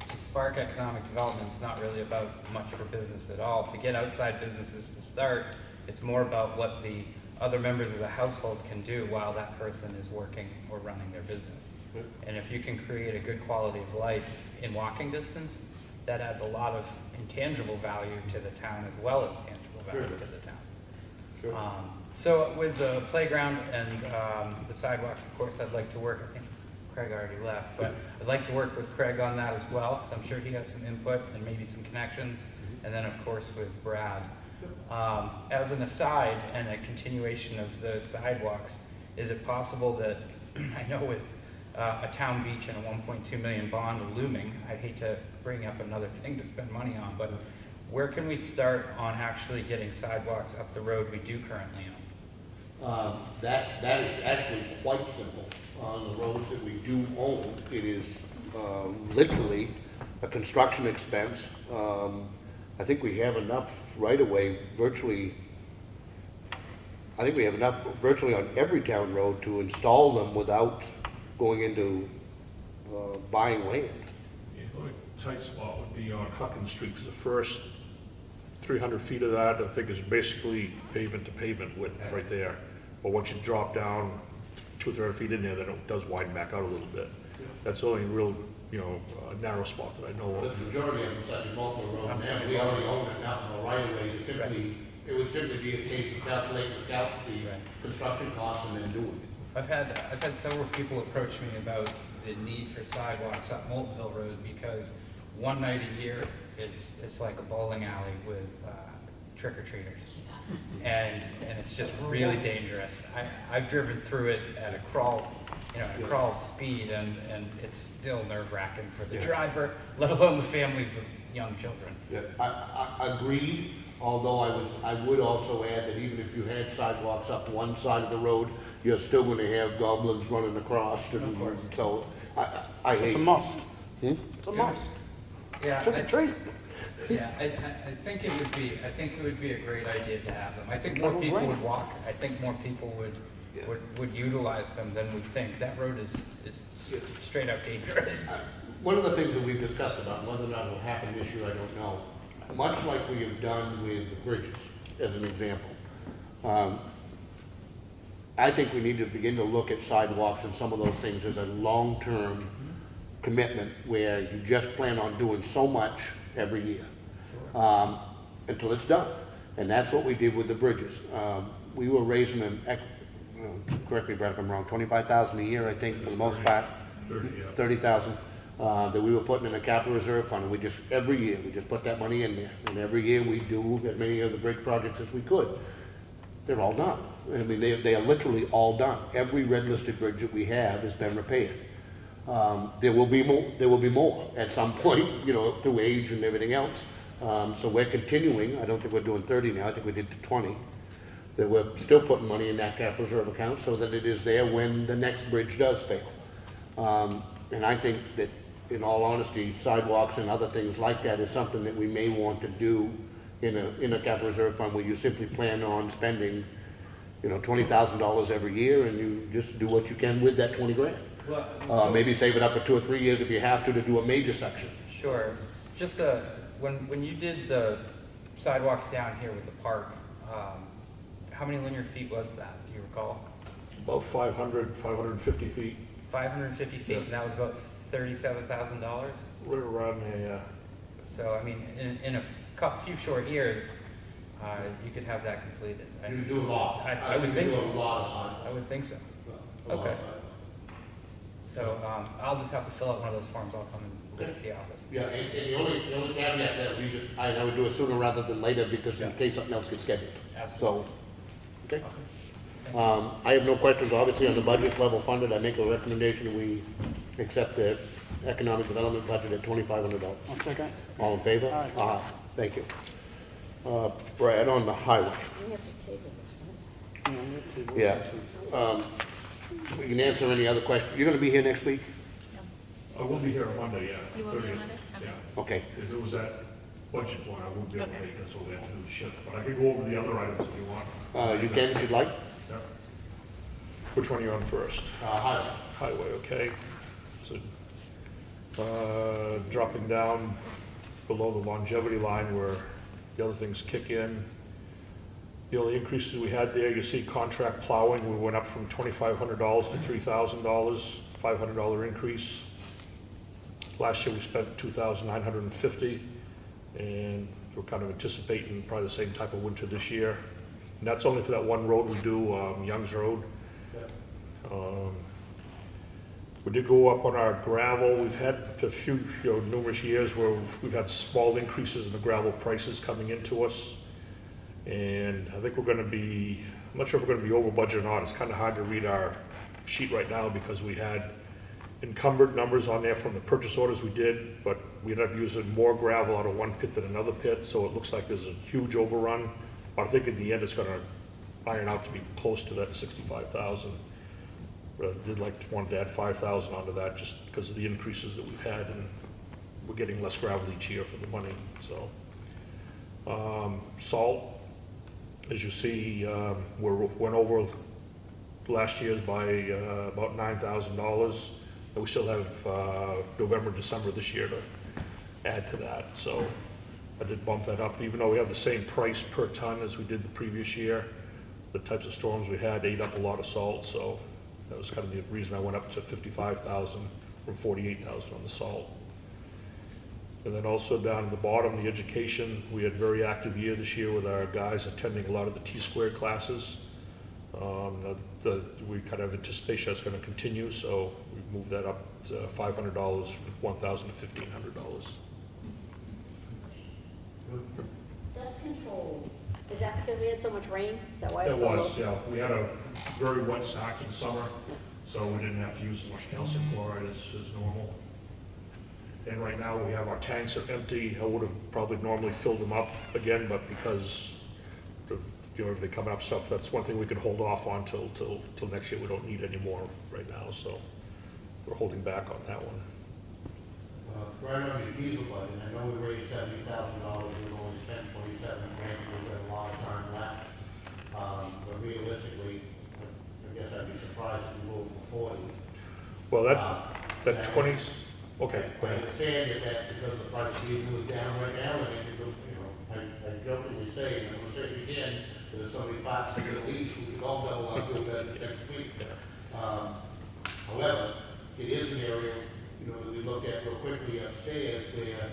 to spark economic development is not really about much for business at all. To get outside businesses to start, it's more about what the other members of the household can do while that person is working or running their business. And if you can create a good quality of life in walking distance, that adds a lot of intangible value to the town as well as tangible value to the town. Sure. So with the playground and the sidewalks, of course, I'd like to work, I think Craig already left, but I'd like to work with Craig on that as well, because I'm sure he has some input and maybe some connections, and then of course with Brad. As an aside and a continuation of the sidewalks, is it possible that, I know with a town beach and a 1.2 million bond looming, I'd hate to bring up another thing to spend money on, but where can we start on actually getting sidewalks up the road we do currently own? That is actually quite simple. On the roads that we do own, it is literally a construction expense. I think we have enough right-of-way virtually on every town road to install them without going into buying land. Yeah, the only tight spot would be on Huckins Street, because the first 300 feet of that, I think, is basically pavement to pavement width right there. But once you drop down 200-300 feet in there, then it does widen back out a little bit. That's the only real, narrow spot that I know The of. majority of them, such as multiple roads, and we already own it now from the right of way, it would simply be a case of calculating the construction costs and then doing it. I've had several people approach me about the need for sidewalks up Moltenville Road because one night a year, it's like a bowling alley with trick-or-treaters. And it's just really dangerous. I've driven through it at a crawl speed, and it's still nerve-wracking for the driver, let alone the families with young children. Yeah, I agreed, although I would also add that even if you had sidewalks up one side of the road, you're still gonna have goblins running across, and so I hate. It's a must. Hmm? It's a must. Yeah, Trick or treat. Yeah, I think it would be a great idea to have them. I think more people would walk. I think more people would utilize them than we think. That road is straight up dangerous. One of the things that we've discussed about, whether or not it'll happen this year, I don't know. Much like we have done with the bridges, as an example. I think we need to begin to look at sidewalks and some of those things as a long-term commitment where you just plan on doing so much every year until it's done. And that's what we did with the bridges. We were raising them, correct me, Brett, if I'm wrong, 25,000 a year, I think, for the most part. 30,000 that we were putting in a capital reserve fund, and we just, every year, we just put that money in there. And every year we do as many of the bridge projects as we could. They're all done. I mean, they are literally all done. Every red listed bridge that we have has been repaired. There will be more at some point, through age and everything else. So we're continuing. I don't think we're doing 30 now. I think we did 20. That we're still putting money in that capital reserve account so that it is there when the next bridge does fail. And I think that, in all honesty, sidewalks and other things like that is something that we may want to do in a capital reserve fund where you simply plan on spending, $20,000 every year, and you just do what you can with that 20 grand. Well, Maybe save it up for 2 or 3 years if you have to do a major section. Sure. Just when you did the sidewalks down here with the park, how many linear feet was that? Do you recall? About 550 feet. 550 feet, and that was about $37,000. Right around there. So I mean, in a few short years, you could have that completed. You can do a lot. I would think so. A lot of sidewalks. I would think so. A lot of Okay. sidewalks. So I'll just have to fill out one of those forms. I'll come and visit the office. Yeah, and the only caveat that I would do it sooner rather than later because in case something else gets scheduled. Absolutely. So, okay. I have no questions, obviously, on the budget level funded. I make a recommendation, we accept the economic development budget at $2,500. I'll second. All in favor? Aye. Thank you. Brad, on the highway. We have to table this, right? Yeah. We can answer any other questions. You're gonna be here next week? I will be here on Monday, yeah. You will be on 30th. Monday? Okay. Yeah. Okay. If it was that budget one, I won't be able to Okay. make it, so we have to do the shift. But I can go over the other items if you want. You can if you'd like. Yeah. Which one are you on first? Highway. Highway, okay. So, dropping down below the longevity line where the other things kick in. The only increases we had there, you see contract plowing, we went up from $2,500 to $3,000, $500 increase. Last year we spent $2,950, and we're kind of anticipating probably the same type of winter this year. And that's only for that one road we do, Young's Road. We did go up on our gravel. We've had a few, numerous years where we've had small increases in the gravel prices coming into us. And I think we're gonna be, I'm not sure if we're gonna be over budget or not. It's kind of hard to read our sheet right now because we had encumbered numbers on there from the purchase orders we did, but we ended up using more gravel out of one pit than another pit, so it looks like there's a huge overrun. But I think in the end, it's gonna iron out to be close to that 65,000. But I wanted to add 5,000 onto that just because of the increases that we've had, and we're getting less gravel each year for the money, so. Salt, as you see, went over last year's by about $9,000. And we still have November, December this year to add to that. So I did bump that up, even though we have the same price per ton as we did the previous year. The types of storms we had ate up a lot of salt, so that was kind of the reason I went up to 55,000 from 48,000 on the salt. And then also down at the bottom, the education, we had a very active year this year with our guys attending a lot of the T-squared classes. We kind of anticipation that's going to continue, so we moved that up to $500, from $1,000 to $1,500. Dust control, is that because we had so much rain? Is that why It it's so low? was, yeah. We had a very wet start in summer, so we didn't have to use as much calcium chloride as normal. And right now, we have our tanks are empty. I would have probably normally filled them up again, but because of, everything coming up stuff, that's one thing we could hold off on till next year. We don't need any more right now, so we're holding back on that one. Right on the diesel budget, I know we raised $70,000, we've only spent 27 grand, we've got a lot of time left. But realistically, I guess I'd be surprised if we go over 40. Well, that 20s, okay, go I ahead. understand that because the price of diesel is down right now, and I jokingly say, and I'm gonna say it again, there's so many parts that are leaks, we could all double our fuel budget next week. However, it is an area, that we look at real quickly upstairs where,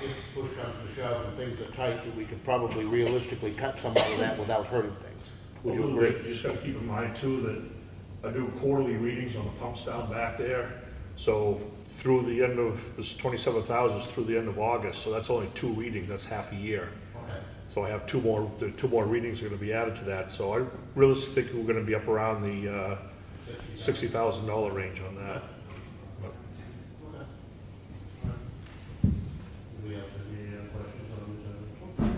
if push comes to shove and things are tight, that we could probably realistically cut some of that without hurting things. Would you agree? You just gotta keep in mind too that I do quarterly readings on the pumps down back there. So through the end of, this 27,000 is through the end of August, so that's only 2 readings, that's half a year. Okay. So I have 2 more readings are gonna be added to that. So I realistically think we're gonna be up around the $60,000 range on that. Anybody else have any questions on this?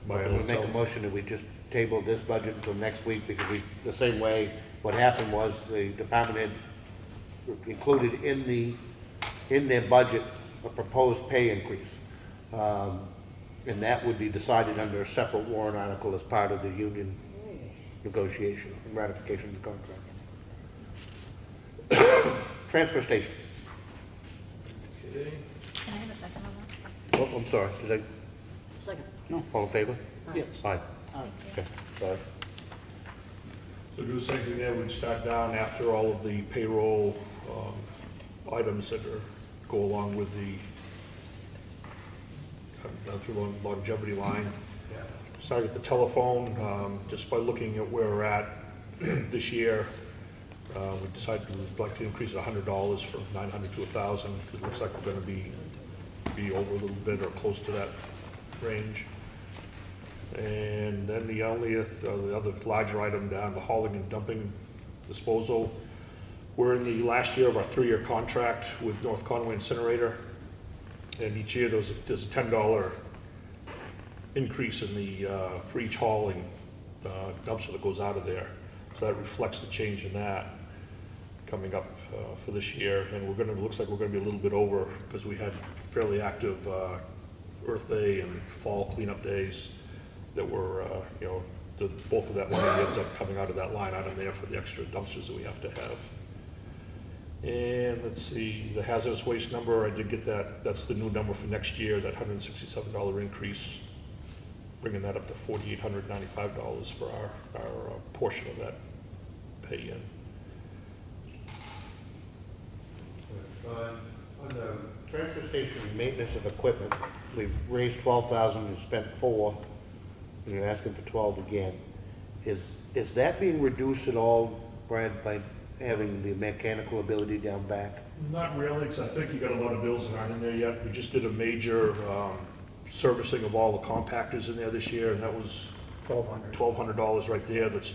My We'll make a motion that we just table this budget until next week, because the same way, what happened was the department had included in their budget a proposed pay increase. And that would be decided under a separate warrant article as part of the union negotiation and ratification of the contract. Transfer station. Okay. Can I have a second on that? Oh, I'm sorry, did Second. I, all in favor? Yes. Aye. Thank you. Okay, sorry. So do the same thing there, we'd start down after all of the payroll items that go along with the, down through the longevity line. Start at the telephone, just by looking at where we're at this year, we decided we'd like to increase it $100 from 900 to 1,000, because it looks like we're gonna be over a little bit or close to that range. And then the other larger item down, the hauling and dumping disposal. We're in the last year of our 3-year contract with North Conway Incinerator. And each year there's a $10 increase in the, for each hauling dumpster that goes out of there. So that reflects the change in that coming up for this year. And looks like we're gonna be a little bit over, because we had fairly active Earth Day and fall cleanup days that were, the bulk of that money ends up coming out of that line item there for the extra dumpsters that we have to have. And let's see, the hazardous waste number, I did get that, that's the new number for next year, that $167 increase, bringing that up to $4,895 for our portion of that pay-in. On the transfer station maintenance of equipment, we've raised 12,000 and spent 4, and you're asking for 12 again. Is that being reduced at all, Brad, by having the mechanical ability down back? Not really, because I think you got a lot of bills that aren't in there yet. We just did a major servicing of all the compactors in there this year, and that was $1,200 right there. That's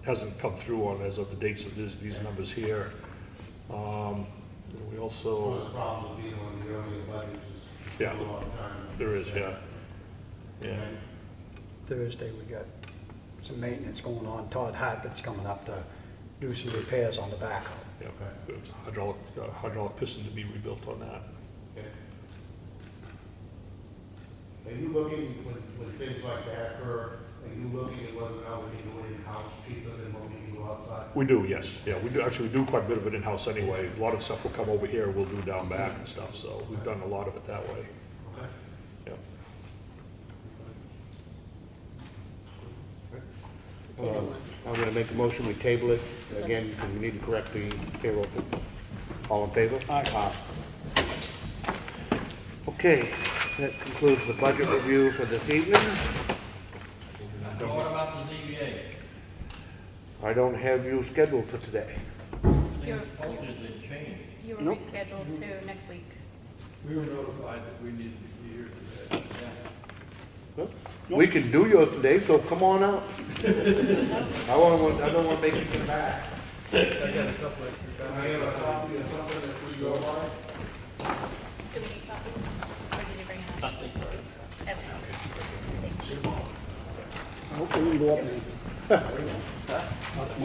hasn't come through on as of the dates of these numbers here. We One of also, the problems with being on the earlier budgets is Yeah. a lot of time. there is, yeah. Thursday, we got some maintenance going on. Todd Hartlett's coming up to do some repairs on the backhoe. Yeah, it's hydraulic piston to be rebuilt on that. Okay. Are you looking, when things like that occur, are you looking at whether or not we can do it in-house cheaper than what we can do outside? We do, yes. Yeah, we do quite a bit of it in-house anyway. A lot of stuff will come over here, we'll do down back and stuff, so we've done a lot of it that way. Okay. Yeah. I'm gonna make a motion, we table it, again, because we need to correct the payroll. All in favor? Aye. Okay, that concludes the budget review for this evening. What about the ZBA? I don't have you scheduled for today. You're- Posted and changed. You were Nope. rescheduled to next week. We were notified that we needed to be here today. We can do yours today, so come on out. I don't wanna make you come back. I got a couple extra Can I copies. have a copy of something that we go by? Do we need copies? Or did you bring it up? Hopefully we can go up there.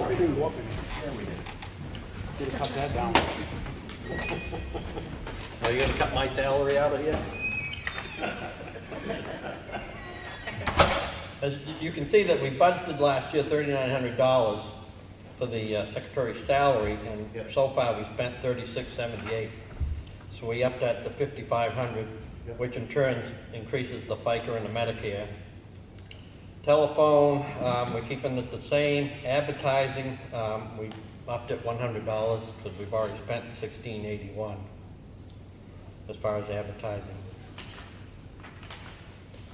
We can go up there. Get to cut that down. Are you gonna cut my salary out of here? As you can see that we budgeted last year $3,900 for the secretary's salary, and so far we spent $36.78. So we upped that to $5,500, which in turn increases the FICA and the Medicare. Telephone, we're keeping it the same. Advertising, we upped it $100 because we've already spent $16.81 as far as advertising.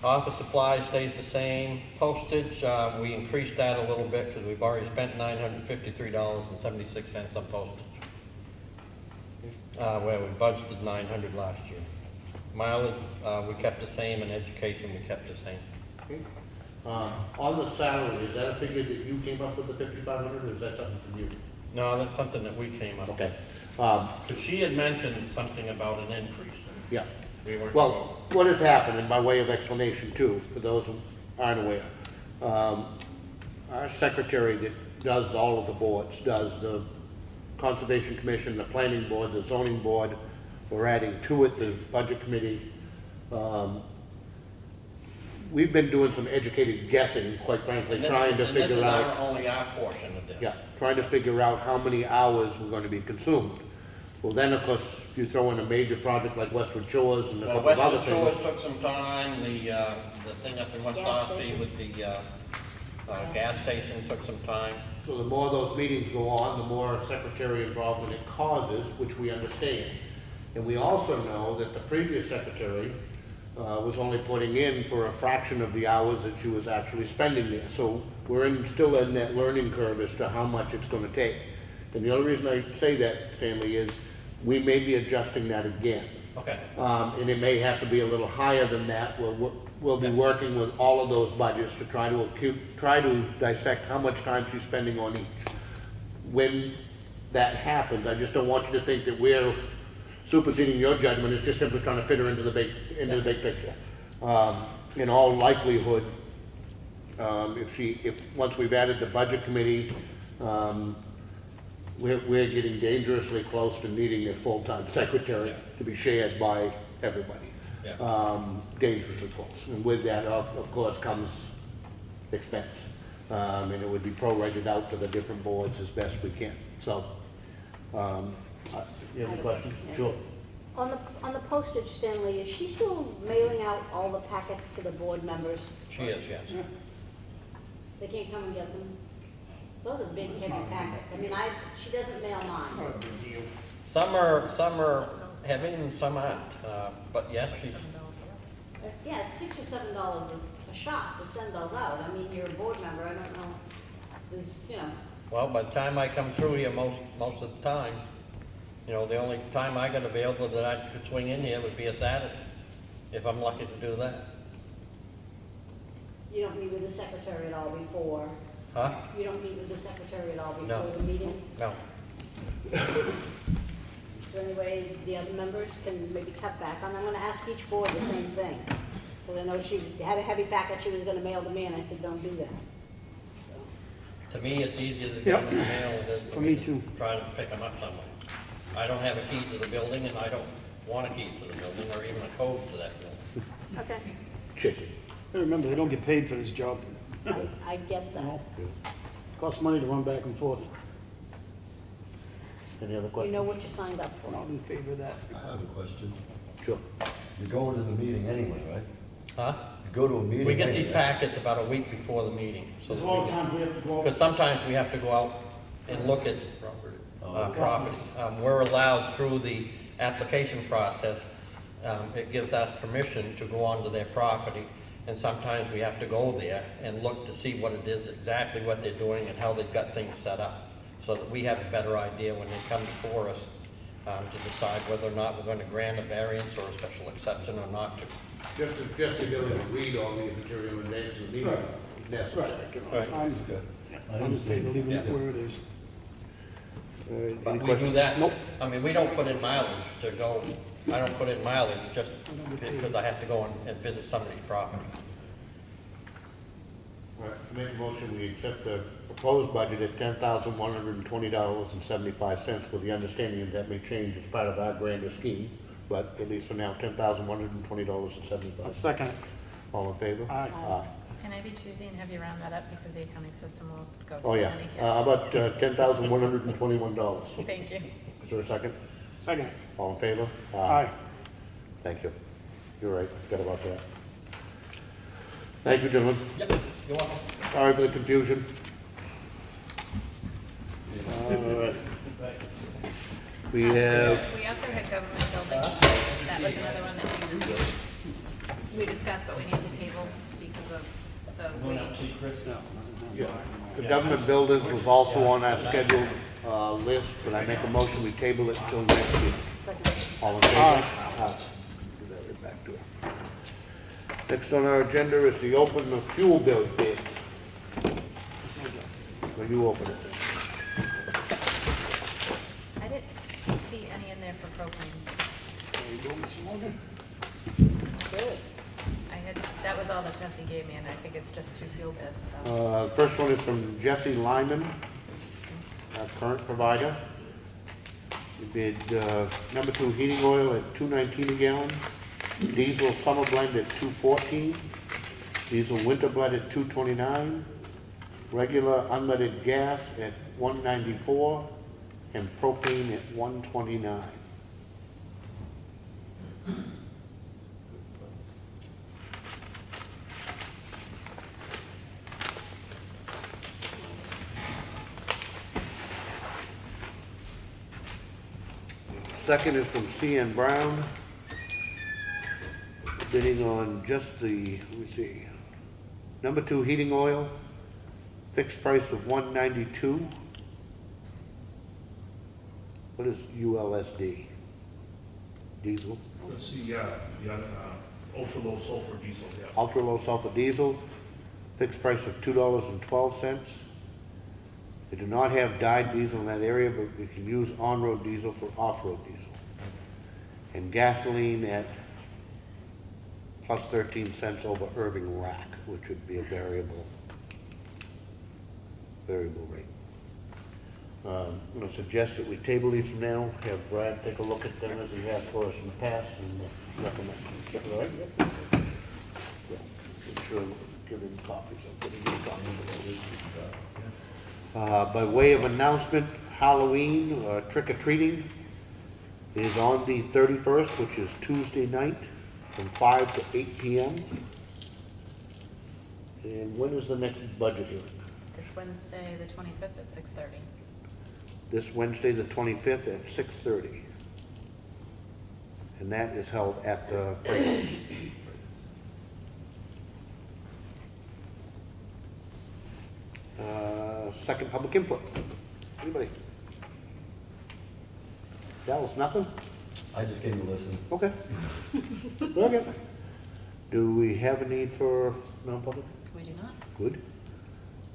Office supplies stays the same. Postage, we increased that a little bit because we've already spent $953.76 on postage, where we budgeted $900 last year. Mileage, we kept the same, and education, we kept the same. Okay. On the salary, is that a figure that you came up with, the 5,500, or is that something from you? No, that's something that we came up with. Okay. Because she had mentioned something about an increase. Yeah. We weren't. Well, what has happened, and by way of explanation too, for those who aren't aware, our secretary that does all of the boards, does the Conservation Commission, the Planning Board, the Zoning Board, we're adding to it the Budget Committee. We've been doing some educated guessing, quite frankly, trying to figure out. This is only our portion of this. Yeah, trying to figure out how many hours we're going to be consumed. Well, then, of course, you throw in a major project like Westwood Shores and a couple of other Westwood Shores things. took some time, the thing up in West Gas Ossipee station. with the gas station took some time. So the more those meetings go on, the more secretary involvement it causes, which we understand. And we also know that the previous secretary was only putting in for a fraction of the hours that she was actually spending there. So we're still in that learning curve as to how much it's going to take. And the only reason I say that, Stanley, is we may be adjusting that again. Okay. And it may have to be a little higher than that. We'll be working with all of those budgets to try to dissect how much time she's spending on each. When that happens, I just don't want you to think that we're superseding your judgment. It's just simply trying to fit her into the big picture. In all likelihood, if once we've added the budget committee, we're getting dangerously close to needing a full-time secretary to be shared by everybody. Dangerously close. And with that, of course, comes expense. And it would be prorated out to the different boards as best we can. So, you have any questions? Sure. On the postage, Stanley, is she still mailing out all the packets to the board members? She is, yes. They can't come and get them? Those are big, heavy packets. I mean, she doesn't mail mine. Some are heavy and some aren't, but yes, she's, Yeah, it's $6 or $7 a shot to send those out. I mean, you're a board member, I don't know, well, by the time I come through here, most of the time, the only time I got available that I could swing in here would be a Saturday, if I'm lucky to do that. you don't meet with the secretary at all before. Huh? You don't meet with the secretary at all No. before the meeting? No. Is there any way the other members can maybe cut back on? I'm gonna ask each board the same thing. Because I know she had a heavy packet she was gonna mail to me, and I said, don't do that. So, To me, it's easier to get them in the mail than For me too. try to pick them up somewhere. I don't have a key to the building, and I don't want a key to the building, or even a code to that building. okay, Chicken. Remember, they don't get paid for this job. I get that. Costs money to run back and forth. Any other You questions? know what you signed up I'm for. not in favor of that. I have a question. Sure. You're going to the meeting anyway, right? Huh? go to a meeting. We get these packets about a week before the meeting. So There's a lot of times we have to go. because sometimes we have to go out and look at property. We're allowed through the application process, it gives us permission to go onto their property. And sometimes we have to go there and look to see what it is, exactly what they're doing and how they've got things set up. So that we have a better idea when they come before us to decide whether or not we're going to grant a variance or a special exception or not to. Just the ability to read all the material and names of the meeting is necessary. I'm in favor of leaving it where it is. Any But we questions? do that, I mean, we don't put in mileage to go, I don't put in mileage just because I have to go and visit somebody's property. All right, I make a motion, we accept the proposed budget at $10,120.75 with the understanding that may change as part of our grander scheme, but at least for now, $10,120.75. Second it. All in favor? Aye. Can I be choosy and have you round that up because the accounting system will go to Oh, yeah. any How about $10,121? Thank you. Is there a second? Second. All in favor? Aye. Thank you. You're right, forgot about that. Thank you, gentlemen. Yep, you're welcome. Sorry for the confusion. All right. We have, We also had government buildings. That was another one that we discussed, but we need to table because of the wage. yeah, the government buildings was also on our scheduled list, but I make a motion, we table it until next week. All in favor? Aye. Do that right back to her. Next on our agenda is the open of fuel bill bids. Will you open it? I didn't see any in there for propane. That was all that Jesse gave me, and I think it's just 2 fuel bids, so. First one is from Jesse Lyman, our current provider. We bid number 2 heating oil at $2.19 a gallon, diesel summer blend at $2.14, diesel winter blend at $2.29, regular unleaded gas at $1.94, and propane at $1.29. Second is from C.N. Brown, bidding on just the, let me see, number 2 heating oil, fixed price of $1.92. What is ULSD? Diesel? Let's see, ultra low sulfur diesel, yeah. Ultra low sulfur diesel, fixed price of $2.12. We do not have dyed diesel in that area, but we can use on-road diesel for off-road diesel. And gasoline at plus 13 cents over Irving rack, which would be a variable rate. I'm going to suggest that we table these from now, have Brad take a look at them as he has for us in the past, and recommend. All right? Yeah. Make sure, give him copies of these. By way of announcement, Halloween trick-or-treating is on the 31st, which is Tuesday night, from 5 to 8 p.m. And when is the next budget hearing? This Wednesday, the 25th at 6:30. This Wednesday, the 25th at 6:30. And that is held at the Freeman's. Second public input. Anybody? Dallas, nothing? I just came to listen. Okay. Okay. Do we have a need for non-public? We do not. Good.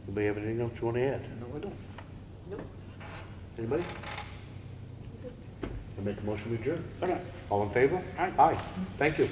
Anybody have anything else you want to add? No, I don't. Nope. Anybody? I make a motion to adjourn. Second. All in favor? Aye. Aye. Thank you.